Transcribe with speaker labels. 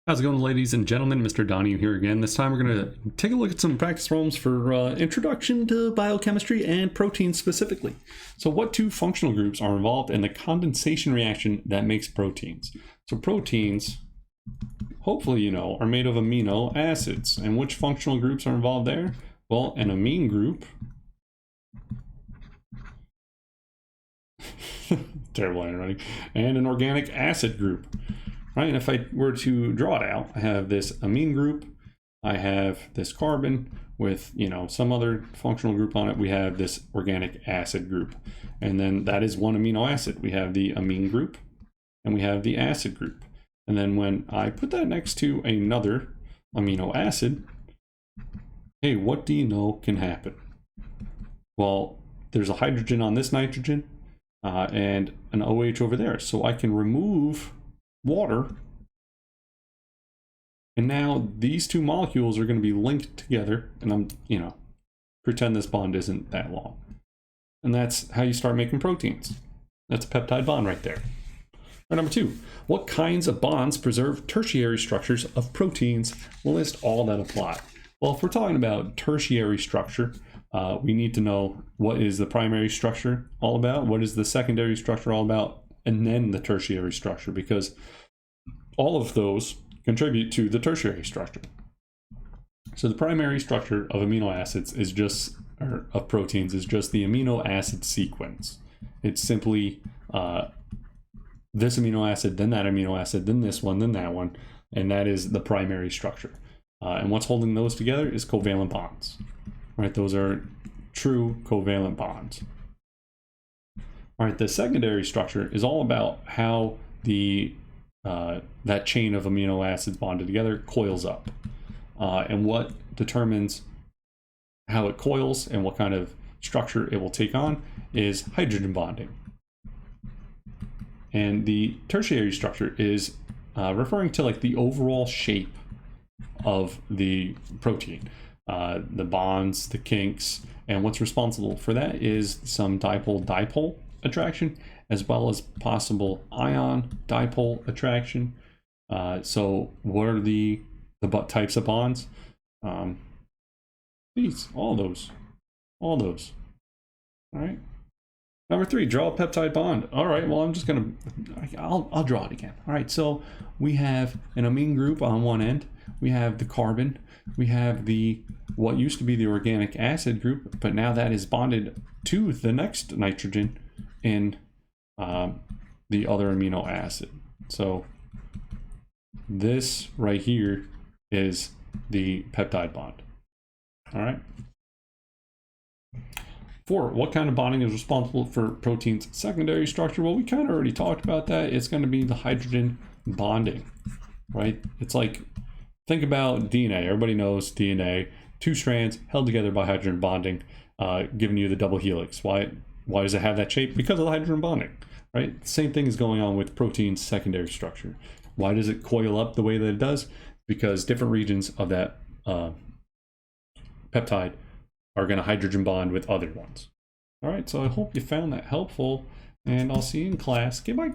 Speaker 1: How's it going, ladies and gentlemen? Mr. Donahue here again. This time we're going to take a look at some practice problems for introduction to biochemistry and proteins specifically. So what two functional groups are involved in the condensation reaction that makes proteins? So proteins, hopefully you know, are made of amino acids. And which functional groups are involved there? Well, an amine group. Terrible handwriting. And an organic acid group. Right, and if I were to draw it out, I have this amine group, I have this carbon with, some other functional group on it. We have this organic acid group, and then that is one amino acid. We have the amine group, and we have the acid group. And then when I put that next to another amino acid, hey, what do you know can happen? Well, there's a hydrogen on this nitrogen, and an OH over there. So I can remove water, and now these two molecules are going to be linked together, and I'm pretend this bond isn't that long, and that's how you start making proteins. That's a peptide bond right there. Right, number two, what kinds of bonds preserve tertiary structures of proteins? We'll list all that apply. Well, if we're talking about tertiary structure, we need to know what is the primary structure all about, what is the secondary structure all about, and then the tertiary structure, because all of those contribute to the tertiary structure. So the primary structure of amino acids is just, or of proteins, is just the amino acid sequence. It's simply this amino acid, then that amino acid, then this one, then that one, and that is the primary structure. And what's holding those together is covalent bonds. Right, those are true covalent bonds. All right, the secondary structure is all about how the that chain of amino acids bonded together coils up. And what determines how it coils and what kind of structure it will take on is hydrogen bonding. And the tertiary structure is referring to like the overall shape of the protein. The bonds, the kinks, and what's responsible for that is some dipole-dipole attraction, as well as possible ion dipole attraction. So what are the types of bonds? These, all those. All right. Number three, draw a peptide bond. All right, well, I'll draw it again. All right, so we have an amine group on one end. We have the carbon. We have what used to be the organic acid group, but now that is bonded to the next nitrogen in the other amino acid. So this right here is the peptide bond. All right. 4, what kind of bonding is responsible for protein's secondary structure? Well, we kind of already talked about that. It's going to be the hydrogen bonding, right? It's like, think about DNA. Everybody knows DNA, 2 strands held together by hydrogen bonding, giving you the double helix. Why does it have that shape? Because of the hydrogen bonding, right? The same thing is going on with protein's secondary structure. Why does it coil up the way that it does? Because different regions of that peptide are going to hydrogen bond with other ones. All right, so I hope you found that helpful, and I'll see you in class. Get my